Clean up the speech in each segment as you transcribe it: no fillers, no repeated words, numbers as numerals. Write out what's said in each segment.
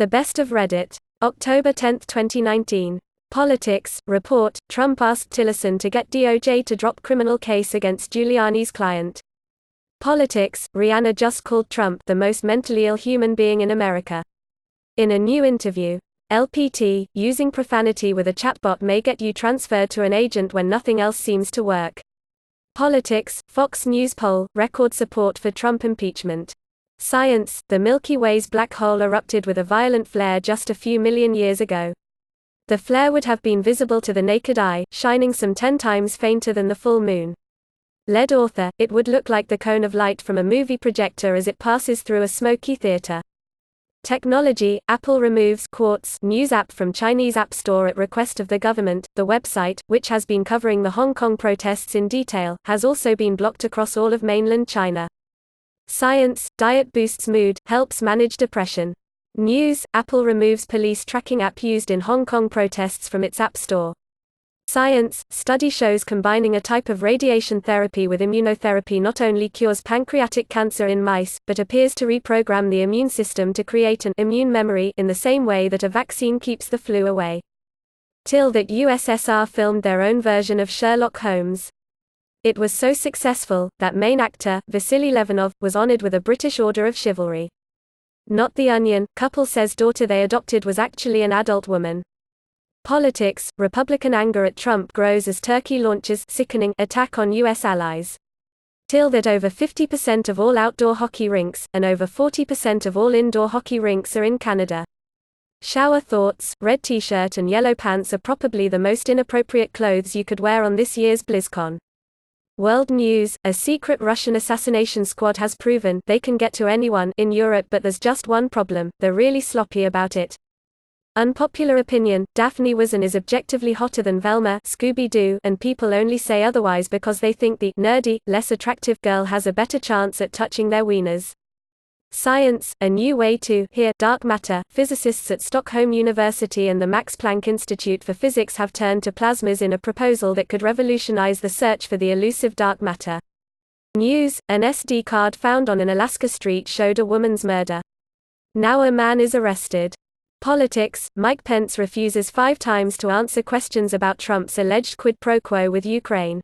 The best of Reddit. October 10, 2019. Politics. Report. Trump asked Tillerson to get DOJ to drop criminal case against Giuliani's client. Politics. Rihanna just called Trump the most mentally ill human being in America. In a new interview. LPT. Using profanity with a chatbot may get you transferred to an agent when nothing else seems to work. Politics. Fox News poll. Record support for Trump impeachment. Science. The Milky Way's black hole erupted with a violent flare just a few million years ago. The flare would have been visible to the naked eye, shining some 10 times fainter than the full moon. Lead author, it would look like the cone of light from a movie projector as it passes through a smoky theater. Technology. Apple removes Quartz news app from Chinese App Store at request of the government. The website, which has been covering the Hong Kong protests in detail, has also been blocked across all of mainland China. Science. Diet boosts mood, helps manage depression. News. Apple removes police tracking app used in Hong Kong protests from its App Store. Science. Study shows combining a type of radiation therapy with immunotherapy not only cures pancreatic cancer in mice, but appears to reprogram the immune system to create an immune memory in the same way that a vaccine keeps the flu away. That USSR filmed their own version of Sherlock Holmes. It was so successful, that main actor, Vasily Levinov, was honored with a British Order of Chivalry. Not The Onion. Couple says daughter they adopted was actually an adult woman. Politics. Republican anger at Trump grows as Turkey launches sickening attack on U.S. allies. That over 50% of all outdoor hockey rinks, and over 40% of all indoor hockey rinks are in Canada. Shower thoughts. Red t-shirt and yellow pants are probably the most inappropriate clothes you could wear on this year's BlizzCon. World news. A secret Russian assassination squad has proven they can get to anyone in Europe, but there's just one problem, they're really sloppy about it. Unpopular opinion. Daphne Wizzen is objectively hotter than Velma, Scooby-Doo, and people only say otherwise because they think the nerdy, less attractive girl has a better chance at touching their wieners. Science. A new way to hear dark matter. Physicists at Stockholm University and the Max Planck Institute for Physics have turned to plasmas in a proposal that could revolutionize the search for the elusive dark matter. News. An SD card found on an Alaska street showed a woman's murder. Now a man is arrested. Politics. Mike Pence refuses 5 times to answer questions about Trump's alleged quid pro quo with Ukraine.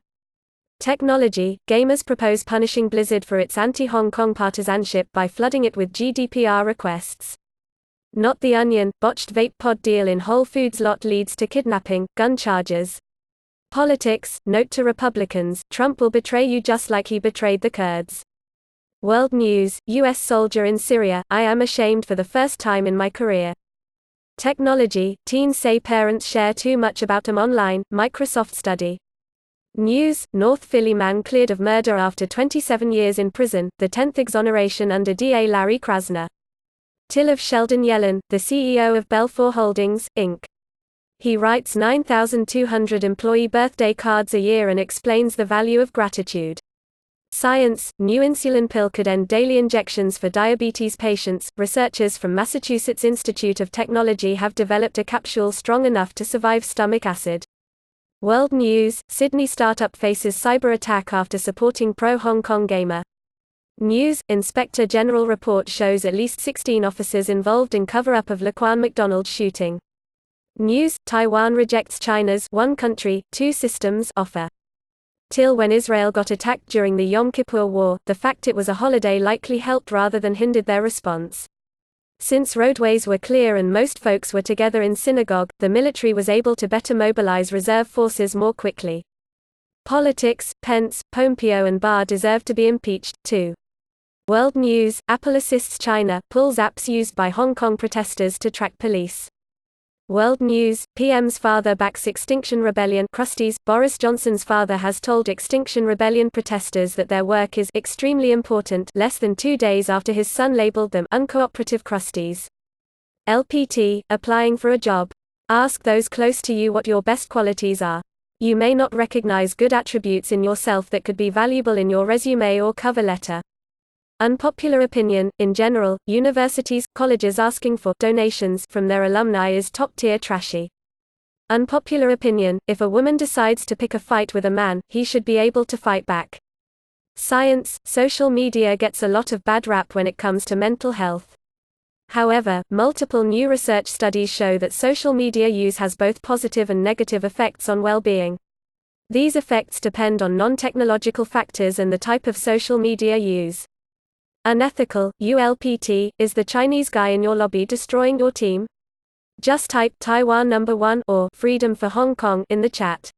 Technology. Gamers propose punishing Blizzard for its anti-Hong Kong partisanship by flooding it with GDPR requests. Not The Onion. Botched vape pod deal in Whole Foods lot leads to kidnapping, gun charges. Politics. Note to Republicans, Trump will betray you just like he betrayed the Kurds. World news. U.S. soldier in Syria, I am ashamed for the first time in my career. Technology. Teens say parents share too much about them online, Microsoft study. News. North Philly man cleared of murder after 27 years in prison, the 10th exoneration under DA Larry Krasner. Of Sheldon Yellen, the CEO of Belfour Holdings, Inc. He writes 9,200 employee birthday cards a year and explains the value of gratitude. Science. New insulin pill could end daily injections for diabetes patients. Researchers from Massachusetts Institute of Technology have developed a capsule strong enough to survive stomach acid. World news. Sydney startup faces cyber attack after supporting pro-Hong Kong gamer. News. Inspector General report shows at least 16 officers involved in cover-up of Laquan McDonald shooting. News. Taiwan rejects China's one country, two systems offer. When Israel got attacked during the Yom Kippur War, the fact it was a holiday likely helped rather than hindered their response. Since roadways were clear and most folks were together in synagogue, the military was able to better mobilize reserve forces more quickly. Politics. Pence, Pompeo and Barr deserve to be impeached, too. World news. Apple assists China, pulls apps used by Hong Kong protesters to track police. World news. PM's father backs Extinction Rebellion. Krusties. Boris Johnson's father has told Extinction Rebellion protesters that their work is extremely important less than 2 days after his son labeled them uncooperative Krusties. LPT. Applying for a job. Ask those close to you what your best qualities are. You may not recognize good attributes in yourself that could be valuable in your resume or cover letter. Unpopular opinion. In general, universities, colleges asking for donations from their alumni is top-tier trashy. Unpopular opinion. If a woman decides to pick a fight with a man, he should be able to fight back. Science. Social media gets a lot of bad rap when it comes to mental health. However, multiple new research studies show that social media use has both positive and negative effects on well-being. These effects depend on non-technological factors and the type of social media use. Unethical, ULPT, is the Chinese guy in your lobby destroying your team? Just type Taiwan #1 or Freedom for Hong Kong in the chat.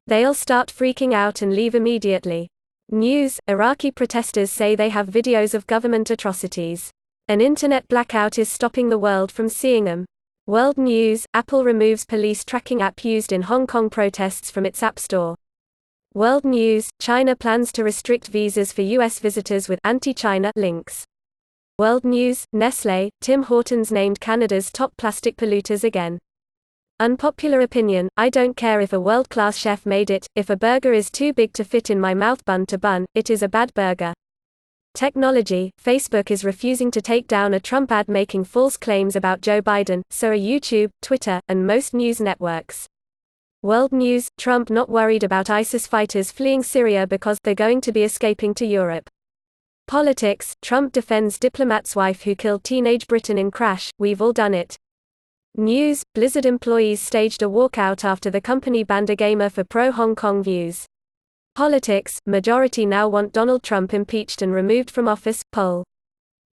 They'll start freaking out and leave immediately. News, Iraqi protesters say they have videos of government atrocities. An internet blackout is stopping the world from seeing them. World News, Apple removes police tracking app used in Hong Kong protests from its App Store. World News, China plans to restrict visas for US visitors with anti-China links. World News, Nestlé, Tim Hortons named Canada's top plastic polluters again. Unpopular opinion, I don't care if a world-class chef made it, if a burger is too big to fit in my mouth bun to bun, it is a bad burger. Technology, Facebook is refusing to take down a Trump ad making false claims about Joe Biden, so are YouTube, Twitter, and most news networks. World News, Trump not worried about ISIS fighters fleeing Syria because they're going to be escaping to Europe. Politics, Trump defends diplomat's wife who killed teenage Britain in crash, we've all done it. News, Blizzard employees staged a walkout after the company banned a gamer for pro-Hong Kong views. Politics, majority now want Donald Trump impeached and removed from office, poll.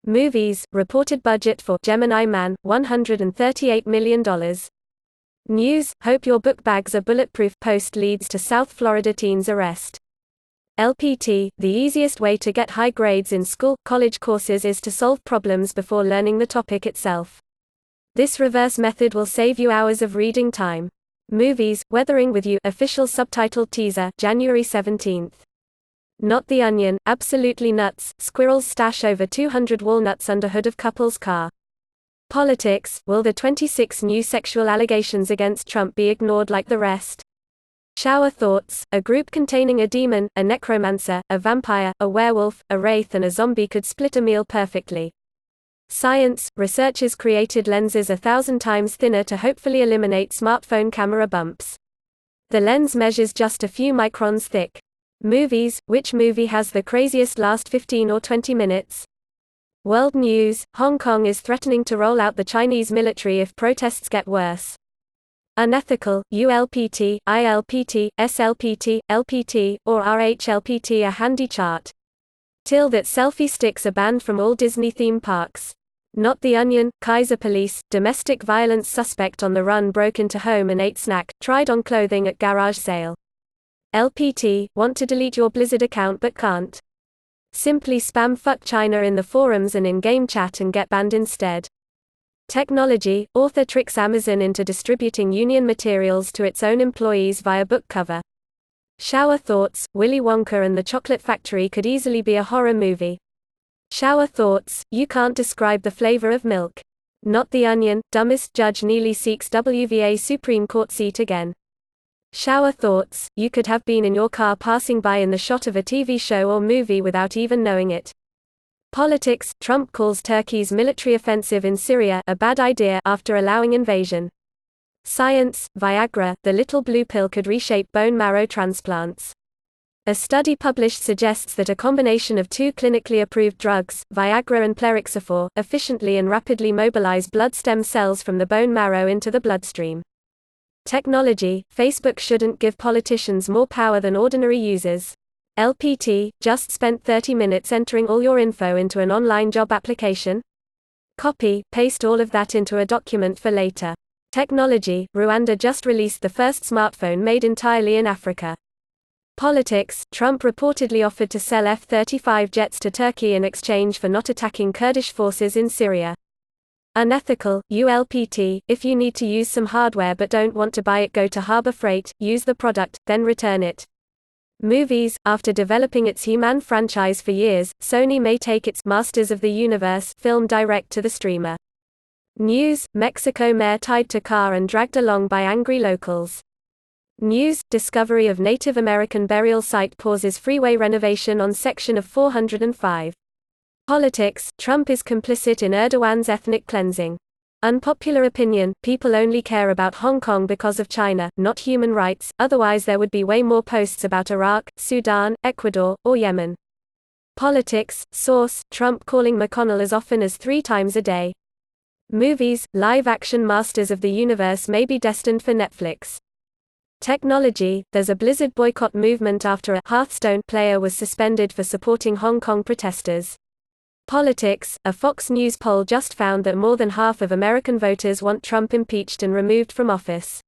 Movies, reported budget for Gemini Man, $138 million. News, hope your book bags are bulletproof, post leads to South Florida teen's arrest. LPT, the easiest way to get high grades in school, college courses is to solve problems before learning the topic itself. This reverse method will save you hours of reading time. Movies, Weathering with You, official subtitled teaser, January 17. Not the Onion, absolutely nuts, squirrels stash over 200 walnuts under hood of couple's car. Politics, will the 26 new sexual allegations against Trump be ignored like the rest? Shower thoughts, a group containing a demon, a necromancer, a vampire, a werewolf, a wraith and a zombie could split a meal perfectly. Science, researchers created lenses 1,000 times thinner to hopefully eliminate smartphone camera bumps. The lens measures just a few microns thick. Movies, which movie has the craziest last 15 or 20 minutes? World News, Hong Kong is threatening to roll out the Chinese military if protests get worse. Unethical, ULPT, ILPT, SLPT, LPT, or RHLPT. A handy chart. Till that selfie sticks are banned from all Disney theme parks. Not the Onion, Kaiser Police, domestic violence suspect on the run broke into home and ate snack, tried on clothing at garage sale. LPT, want to delete your Blizzard account but can't. Simply spam fuck China in the forums and in-game chat and get banned instead. Technology, author tricks Amazon into distributing union materials to its own employees via book cover. Shower thoughts, Willy Wonka and the Chocolate Factory could easily be a horror movie. Shower thoughts, you can't describe the flavor of milk. Not the Onion, dumbest judge Neely seeks WVA Supreme Court seat again. Shower thoughts, you could have been in your car passing by in the shot of a TV show or movie without even knowing it. Politics, Trump calls Turkey's military offensive in Syria a bad idea after allowing invasion. Science, Viagra, the little blue pill could reshape bone marrow transplants. A study published suggests that a combination of two clinically approved drugs, Viagra and plerixafor, efficiently and rapidly mobilize blood stem cells from the bone marrow into the bloodstream. Technology, Facebook shouldn't give politicians more power than ordinary users. LPT, just spent 30 minutes entering all your info into an online job application? Copy, paste all of that into a document for later. Technology, Rwanda just released the first smartphone made entirely in Africa. Politics, Trump reportedly offered to sell F-35 jets to Turkey in exchange for not attacking Kurdish forces in Syria. Unethical, ULPT, if you need to use some hardware but don't want to buy it, go to Harbor Freight, use the product, then return it. Movies, after developing its He-Man franchise for years, Sony may take its Masters of the Universe film direct to the streamer. News, Mexico mayor tied to car and dragged along by angry locals. News, discovery of Native American burial site pauses freeway renovation on section of 405. Politics, Trump is complicit in Erdogan's ethnic cleansing. Unpopular opinion, people only care about Hong Kong because of China, not human rights, otherwise there would be way more posts about Iraq, Sudan, Ecuador, or Yemen. Politics, source, Trump calling McConnell as often as 3 times a day. Movies, live-action Masters of the Universe may be destined for Netflix. Technology, there's a Blizzard boycott movement after a Hearthstone player was suspended for supporting Hong Kong protesters. Politics, a Fox News poll just found that more than half of American voters want Trump impeached and removed from office.